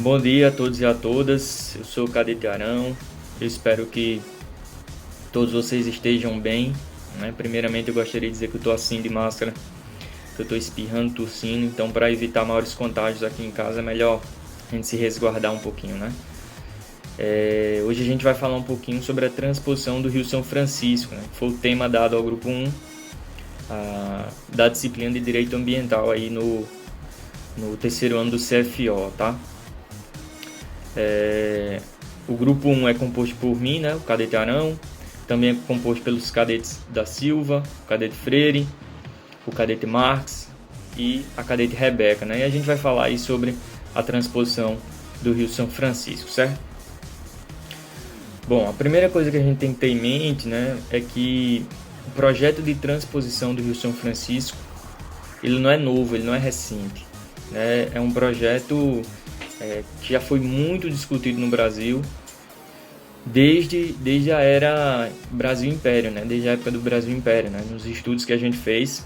Bom dia a todos e a todas, eu sou o Cadete Arão, eu espero que todos vocês estejam bem, né? Primeiramente eu gostaria de dizer que eu estou assim de máscara, que eu estou espirrando, tossindo, então para evitar maiores contágios aqui em casa é melhor a gente se resguardar um pouquinho, né? Hoje a gente vai falar um pouquinho sobre a transposição do Rio São Francisco, né? Foi o tema dado ao grupo 1 da disciplina de Direito Ambiental aí no terceiro ano do CFO, tá? O grupo 1 é composto por mim, né, o Cadete Arão, também é composto pelos cadetes da Silva, o Cadete Freire, o Cadete Marques e a Cadete Rebeca, né? E a gente vai falar aí sobre a transposição do Rio São Francisco, certo? Bom, a primeira coisa que a gente tem que ter em mente, né, é que o projeto de transposição do Rio São Francisco, ele não é novo, ele não é recente, né? É um projeto que já foi muito discutido no Brasil desde a era Brasil Império, né? Desde a época do Brasil Império, né? Nos estudos que a gente fez,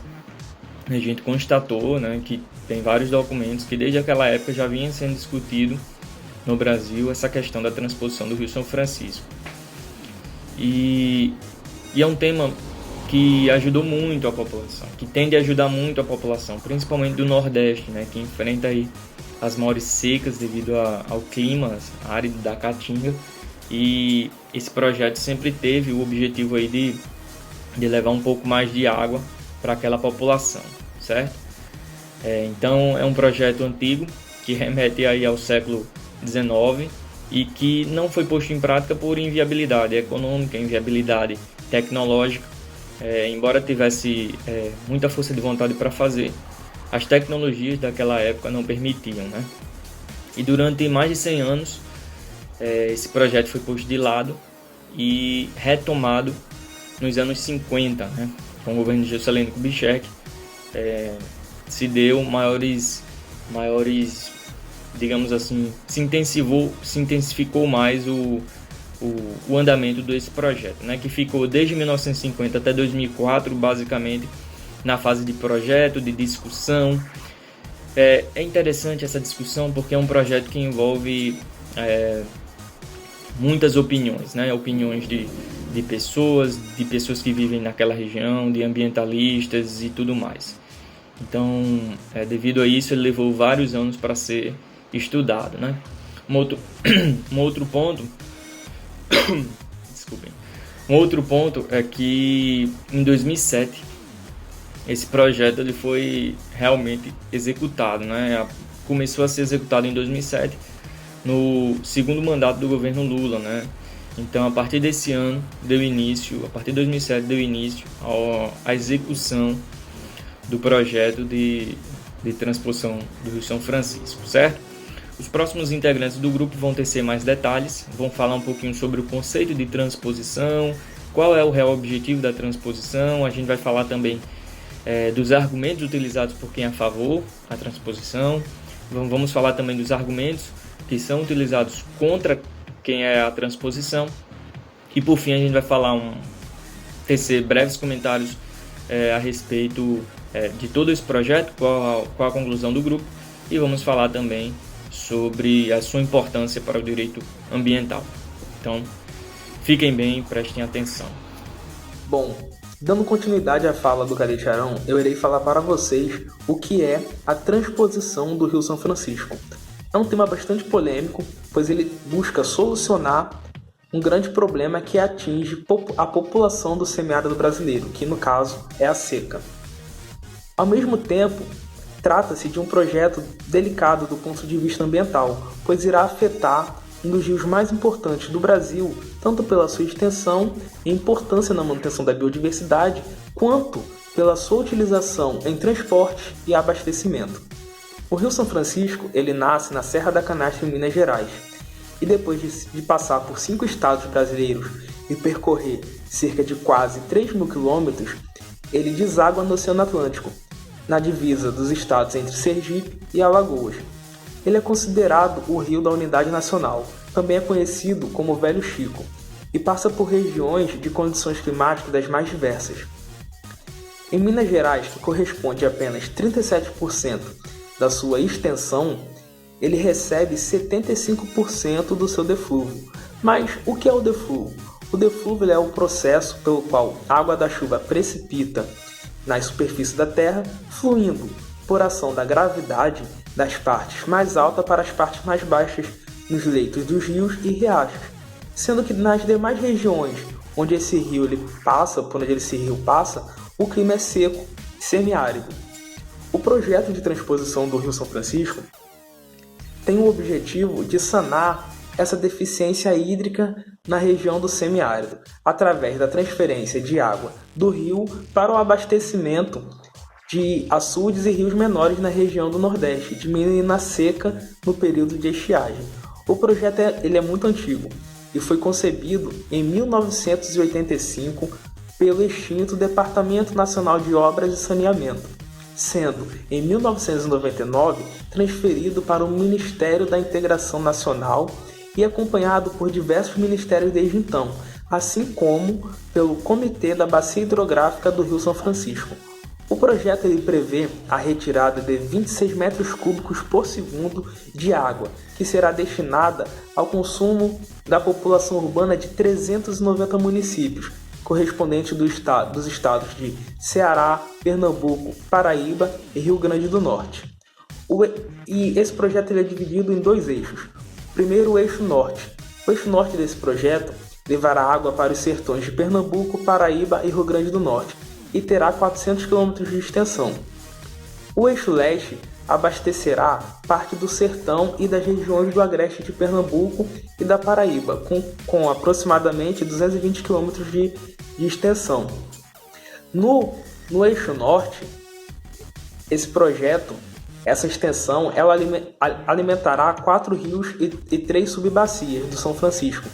a gente constatou, né, que tem vários documentos que desde aquela época já vinha sendo discutido no Brasil essa questão da transposição do Rio São Francisco. E é um tema que ajudou muito a população, que tende a ajudar muito a população, principalmente do Nordeste, né, que enfrenta aí as maiores secas devido ao clima árido da Caatinga, e esse projeto sempre teve o objetivo aí de levar um pouco mais de água para aquela população, certo? Então é um projeto antigo que remete aí ao século XIX e que não foi posto em prática por inviabilidade econômica, inviabilidade tecnológica, embora tivesse muita força de vontade para fazer. As tecnologias daquela época não permitiam, né? E durante mais de 100 anos, esse projeto foi posto de lado e retomado nos anos 50, né? Com o governo de Juscelino Kubitschek, se deu maiores, digamos assim, se intensificou mais o andamento desse projeto, né? Que ficou desde 1950 até 2004, basicamente, na fase de projeto, de discussão. É interessante essa discussão porque é um projeto que envolve muitas opiniões, né? Opiniões de pessoas que vivem naquela região, de ambientalistas e tudo mais. Então, devido a isso, ele levou vários anos para ser estudado, né? Um outro ponto desculpem. Um outro ponto é que em 2007 esse projeto ele foi realmente executado, né? Começou a ser executado em 2007, no segundo mandato do governo Lula, né? Então, a partir desse ano, a partir de 2007, deu início à execução do projeto de transposição do Rio São Francisco, certo? Os próximos integrantes do grupo vão tecer mais detalhes, vão falar um pouquinho sobre o conceito de transposição, qual é o real objetivo da transposição. A gente vai falar também dos argumentos utilizados por quem é a favor da transposição. Vamos falar também dos argumentos que são utilizados contra quem é a transposição. E por fim a gente vai falar tecer breves comentários a respeito de todo esse projeto, qual a conclusão do grupo, e vamos falar também sobre a sua importância para o direito ambiental. Então, fiquem bem e prestem atenção. Bom, dando continuidade à fala do Cadete Arão, eu irei falar para vocês o que é a transposição do Rio São Francisco. É um tema bastante polêmico, pois ele busca solucionar um grande problema que atinge a população do semiárido brasileiro, que no caso é a seca. Ao mesmo tempo, trata-se de um projeto delicado do ponto de vista ambiental, pois irá afetar um dos rios mais importantes do Brasil, tanto pela sua extensão e importância na manutenção da biodiversidade, quanto pela sua utilização em transporte e abastecimento. O Rio São Francisco ele nasce na Serra da Canastra, em Minas Gerais, e depois de passar por 5 estados brasileiros e percorrer cerca de quase 3.000 quilômetros, ele deságua no Oceano Atlântico, na divisa dos estados entre Sergipe e Alagoas. Ele é considerado o rio da unidade nacional, também é conhecido como Velho Chico, e passa por regiões de condições climáticas das mais diversas. Em Minas Gerais, que corresponde a apenas 37% da sua extensão, ele recebe 75% do seu deflúvio. Mas o que é o deflúvio? O deflúvio é o processo pelo qual a água da chuva precipita na superfície da terra, fluindo por ação da gravidade das partes mais altas para as partes mais baixas nos leitos dos rios e riachos, sendo que nas demais regiões onde esse rio passa, o clima é seco e semiárido. O projeto de transposição do Rio São Francisco tem o objetivo de sanar essa deficiência hídrica na região do semiárido, através da transferência de água do rio para o abastecimento de açudes e rios menores na região do Nordeste, diminuindo a seca no período de estiagem. O projeto ele é muito antigo e foi concebido em 1985 pelo extinto Departamento Nacional de Obras e Saneamento, sendo, em 1999, transferido para o Ministério da Integração Nacional e acompanhado por diversos ministérios desde então, assim como pelo Comitê da Bacia Hidrográfica do Rio São Francisco. O projeto ele prevê a retirada de 26 metros cúbicos por segundo de água, que será destinada ao consumo da população urbana de 390 municípios, correspondente dos estados de Ceará, Pernambuco, Paraíba e Rio Grande do Norte. E esse projeto ele é dividido em dois eixos. Primeiro, o eixo norte. O eixo norte desse projeto levará água para os sertões de Pernambuco, Paraíba e Rio Grande do Norte e terá 400 km de extensão. O eixo leste abastecerá parte do sertão e das regiões do agreste de Pernambuco e da Paraíba, com aproximadamente 220 km de extensão. No eixo norte, esse projeto, essa extensão, ela alimentará 4 rios e 3 subbacias do São Francisco.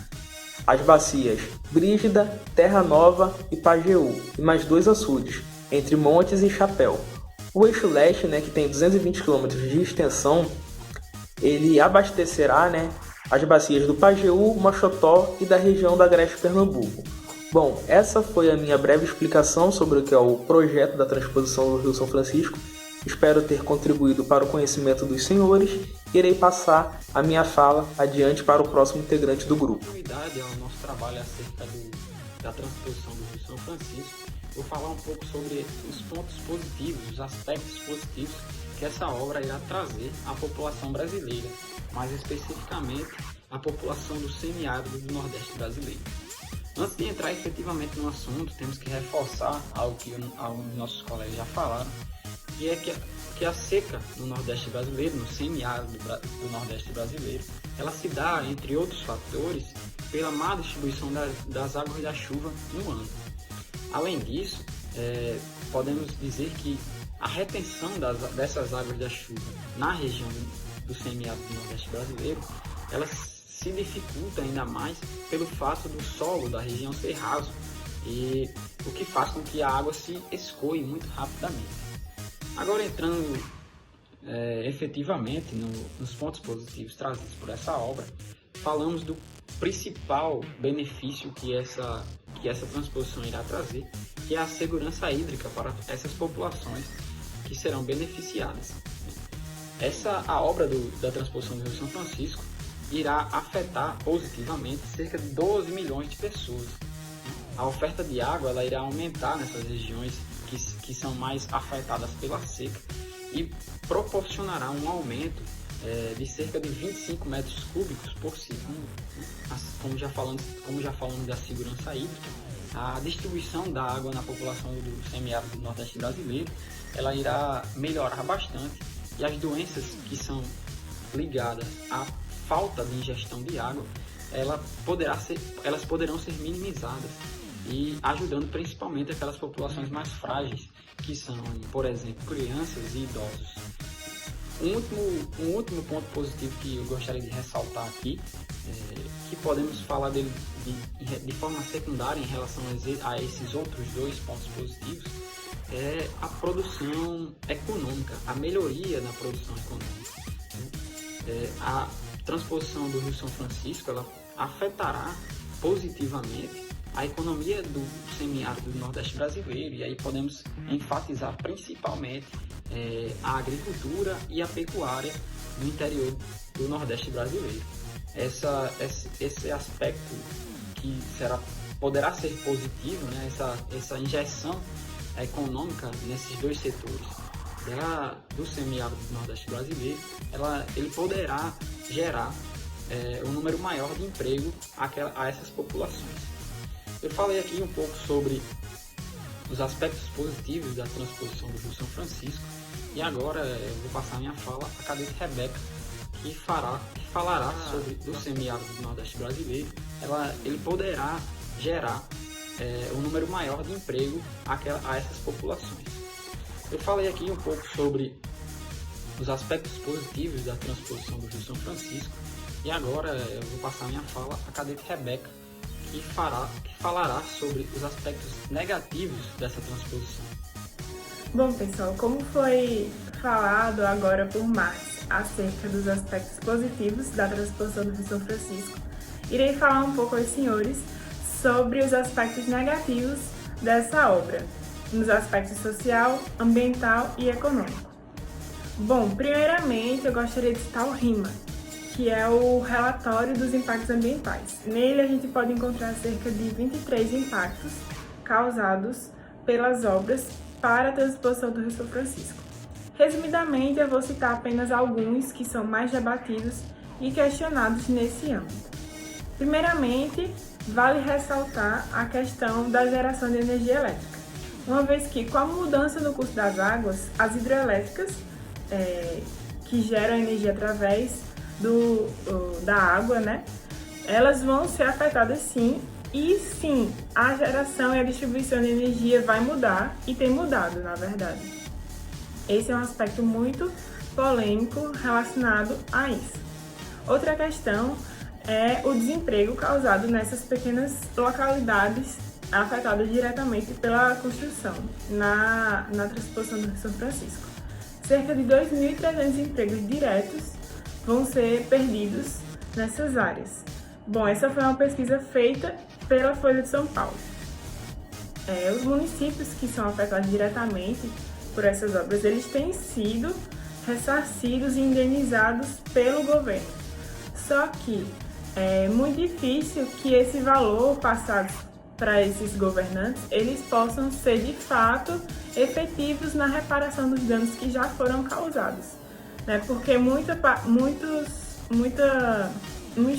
As bacias Brígida, Terra Nova e Pajeú, e mais 2 açudes, entre Montes e Chapéu. O eixo leste, que tem 220 km de extensão, ele abastecerá as bacias do Pajeú, Mochotó e da região do Agreste Pernambuco. Bom, essa foi a minha breve explicação sobre o que é o projeto da transposição do Rio São Francisco. Espero ter contribuído para o conhecimento dos senhores e irei passar a minha fala adiante para o próximo integrante do grupo. Continuidade ao nosso trabalho acerca da transposição do Rio São Francisco, vou falar um pouco sobre os pontos positivos, os aspectos positivos que essa obra irá trazer à população brasileira, mais especificamente à população do semiárido do Nordeste brasileiro. Antes de entrar efetivamente no assunto, temos que reforçar algo que alguns de nossos colegas já falaram, que é que a seca no Nordeste brasileiro, no semiárido do Nordeste brasileiro, ela se dá, entre outros fatores, pela má distribuição das águas da chuva no ano. Além disso, podemos dizer que a retenção dessas águas da chuva na região do semiárido do Nordeste brasileiro, ela se dificulta ainda mais pelo fato do solo da região ser raso, e o que faz com que a água se escoe muito rapidamente. Agora entrando efetivamente nos pontos positivos trazidos por essa obra, falamos do principal benefício que essa transposição irá trazer, que é a segurança hídrica para essas populações que serão beneficiadas. A obra da transposição do Rio São Francisco irá afetar positivamente cerca de 12 milhões de pessoas. A oferta de água ela irá aumentar nessas regiões que são mais afetadas pela seca e proporcionará um aumento de cerca de 25 metros cúbicos por segundo. Como já falamos da segurança hídrica, a distribuição da água na população do semiárido do Nordeste brasileiro ela irá melhorar bastante, e as doenças que são ligadas à falta de ingestão de água elas poderão ser minimizadas, e ajudando principalmente aquelas populações mais frágeis, que são, por exemplo, crianças e idosos. Um último ponto positivo que eu gostaria de ressaltar aqui, que podemos falar dele de forma secundária em relação a esses outros 2 pontos positivos, é a produção econômica, a melhoria na produção econômica. A transposição do Rio São Francisco ela afetará positivamente a economia do semiárido do Nordeste brasileiro, e aí podemos enfatizar principalmente a agricultura e a pecuária no interior do Nordeste brasileiro. Esse aspecto que poderá ser positivo, né? Essa injeção econômica nesses dois setores do semiárido do Nordeste brasileiro, ele poderá gerar um número maior de emprego a essas populações. Eu falei aqui um pouco sobre os aspectos positivos da transposição do Rio São Francisco e agora eu vou passar minha fala à cadete Rebeca, que falará sobre o semiárido do Nordeste brasileiro. Ele poderá gerar um número maior de emprego a essas populações. Eu falei aqui um pouco sobre os aspectos positivos da transposição do Rio São Francisco e agora eu vou passar minha fala à cadete Rebeca, que falará sobre os aspectos negativos dessa transposição. Bom, pessoal, como foi falado agora por Marx acerca dos aspectos positivos da transposição do Rio São Francisco, irei falar um pouco aos senhores sobre os aspectos negativos dessa obra, nos aspectos social, ambiental e econômico. Bom, primeiramente eu gostaria de citar o RIMA, que é o relatório dos impactos ambientais. Nele a gente pode encontrar cerca de 23 impactos causados pelas obras para a transposição do Rio São Francisco. Resumidamente, eu vou citar apenas alguns que são mais debatidos e questionados nesse âmbito. Primeiramente, vale ressaltar a questão da geração de energia elétrica, uma vez que, com a mudança no curso das águas, as hidrelétricas, que geram energia através da água, né, elas vão ser afetadas sim, e sim, a geração e a distribuição de energia vai mudar, e tem mudado, na verdade. Esse é um aspecto muito polêmico relacionado a isso. Outra questão é o desemprego causado nessas pequenas localidades afetadas diretamente pela construção na transposição do Rio São Francisco. Cerca de 2.300 empregos diretos vão ser perdidos nessas áreas. Bom, essa foi uma pesquisa feita pela Folha de São Paulo. Os municípios que são afetados diretamente por essas obras, eles têm sido ressarcidos e indenizados pelo governo. Só que é muito difícil que esse valor passado para esses governantes, eles possam ser de fato efetivos na reparação dos danos que já foram causados, né? Porque muitos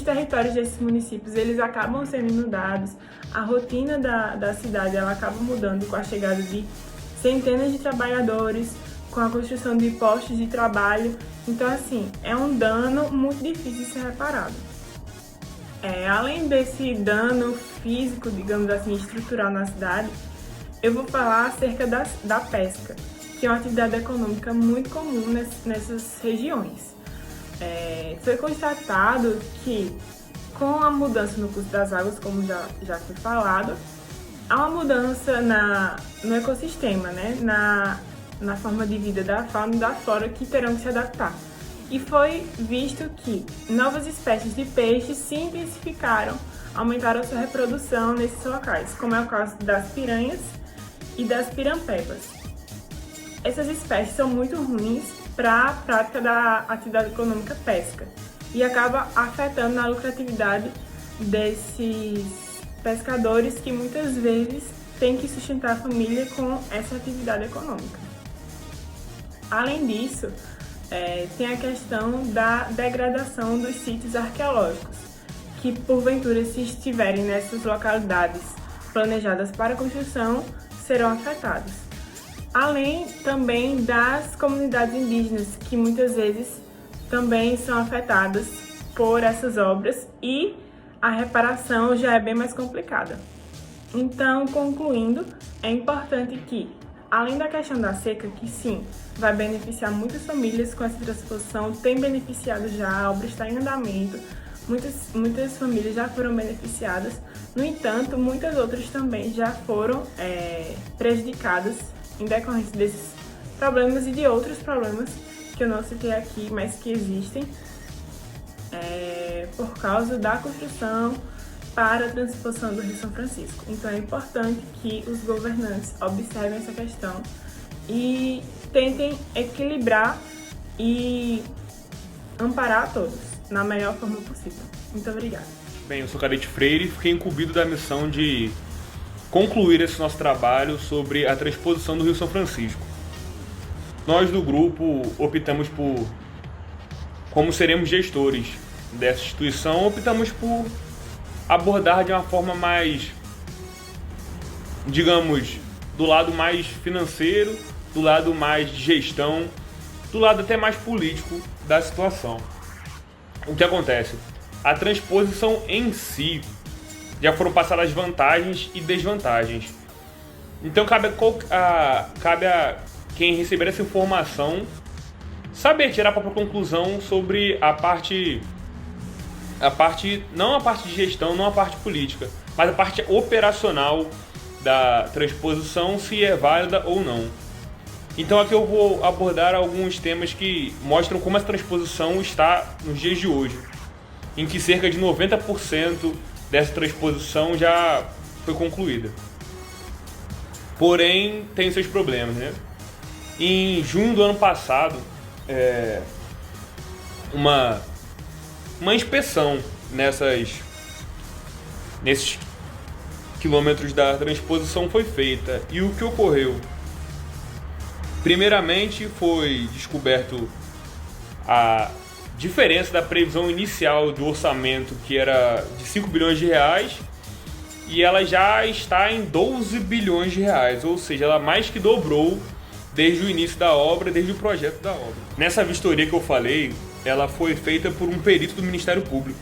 territórios desses municípios, eles acabam sendo inundados, a rotina da cidade ela acaba mudando com a chegada de centenas de trabalhadores, com a construção de postos de trabalho. Então, assim, é um dano muito difícil de ser reparado. Além desse dano físico, digamos assim, estrutural na cidade, eu vou falar acerca da pesca, que é uma atividade econômica muito comum nessas regiões. Foi constatado que, com a mudança no curso das águas, como já foi falado, há uma mudança no ecossistema, né? Na forma de vida da fauna e da flora que terão que se adaptar. E foi visto que novas espécies de peixes se intensificaram, aumentaram a sua reprodução nesses locais, como é o caso das piranhas e das pirampebas. Essas espécies são muito ruins para a prática da atividade econômica pesca e acaba afetando a lucratividade desses pescadores que muitas vezes têm que sustentar a família com essa atividade econômica. Além disso, tem a questão da degradação dos sítios arqueológicos, que porventura, se estiverem nessas localidades planejadas para construção, serão afetados. Além também das comunidades indígenas, que muitas vezes também são afetadas por essas obras e a reparação já é bem mais complicada. Então, concluindo, é importante que, além da questão da seca, que sim, vai beneficiar muitas famílias com essa transposição, tem beneficiado já, a obra está em andamento, muitas famílias já foram beneficiadas, no entanto, muitas outras também já foram prejudicadas em decorrência desses problemas e de outros problemas que eu não citei aqui, mas que existem por causa da construção para a transposição do Rio São Francisco. Então é importante que os governantes observem essa questão e tentem equilibrar e amparar a todos, na melhor forma possível. Muito obrigada. Bem, eu sou Cadete Freire e fiquei incumbido da missão de concluir esse nosso trabalho sobre a transposição do Rio São Francisco. Nós do grupo optamos por, como seremos gestores dessa instituição, optamos por abordar de uma forma mais, digamos, do lado mais financeiro, do lado mais de gestão, do lado até mais político da situação. O que acontece? A transposição em si já foram passadas vantagens e desvantagens. Então cabe a quem receber essa informação saber tirar a própria conclusão sobre não a parte de gestão, não a parte política, mas a parte operacional da transposição, se é válida ou não. Então aqui eu vou abordar alguns temas que mostram como essa transposição está nos dias de hoje, em que cerca de 90% dessa transposição já foi concluída. Porém, tem seus problemas, né? Em junho do ano passado, uma inspeção nesses quilômetros da transposição foi feita. E o que ocorreu? Primeiramente, foi descoberto a diferença da previsão inicial do orçamento, que era de 5 bilhões de reais, e ela já está em 12 bilhões de reais, ou seja, ela mais que dobrou desde o início da obra, desde o projeto da obra. Nessa vistoria que eu falei, ela foi feita por um perito do Ministério Público,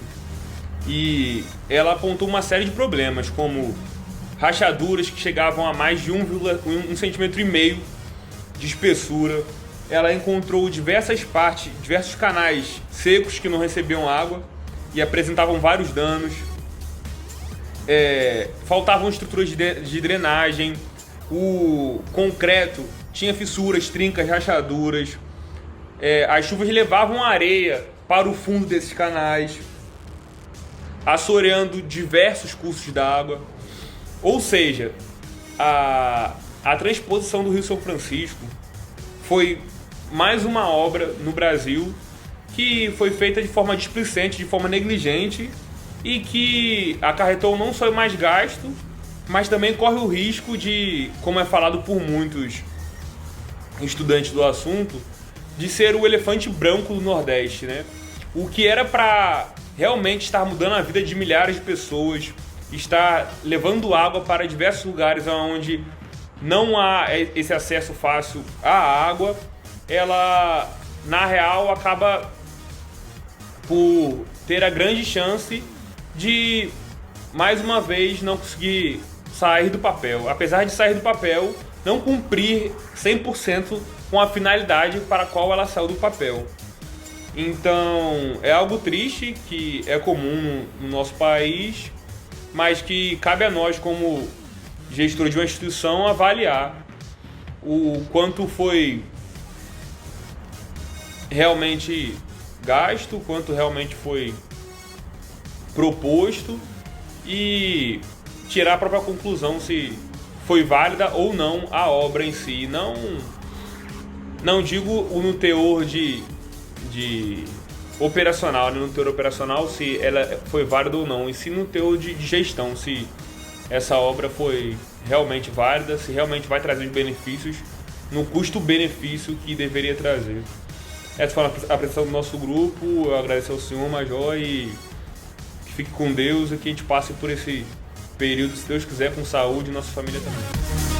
e ela apontou uma série de problemas, como rachaduras que chegavam a mais de 1,5 centímetro de espessura. Ela encontrou diversos canais secos que não recebiam água e apresentavam vários danos. Faltavam estruturas de drenagem, o concreto tinha fissuras, trincas, rachaduras. As chuvas levavam areia para o fundo desses canais, assoreando diversos cursos d'água. Ou seja, a transposição do Rio São Francisco foi mais uma obra no Brasil que foi feita de forma displicente, de forma negligente, e que acarretou não só mais gasto, mas também corre o risco de, como é falado por muitos estudantes do assunto, de ser o elefante branco do Nordeste, né? O que era para realmente estar mudando a vida de milhares de pessoas, estar levando água para diversos lugares onde não há esse acesso fácil à água, ela, na real, acaba por ter a grande chance de, mais uma vez, não conseguir sair do papel. Apesar de sair do papel, não cumprir 100% com a finalidade para a qual ela saiu do papel. Então, é algo triste, que é comum no nosso país, mas que cabe a nós, como gestor de uma instituição, avaliar o quanto foi realmente gasto, quanto realmente foi proposto e tirar a própria conclusão se foi válida ou não a obra em si. Não digo no teor de operacional, no teor operacional se ela foi válida ou não, e sim no teor de gestão, se essa obra foi realmente válida, se realmente vai trazer os benefícios no custo-benefício que deveria trazer. Essa foi a apresentação do nosso grupo. Eu agradeço ao senhor Major e que fique com Deus e que a gente passe por esse período, se Deus quiser, com saúde e nossa família também.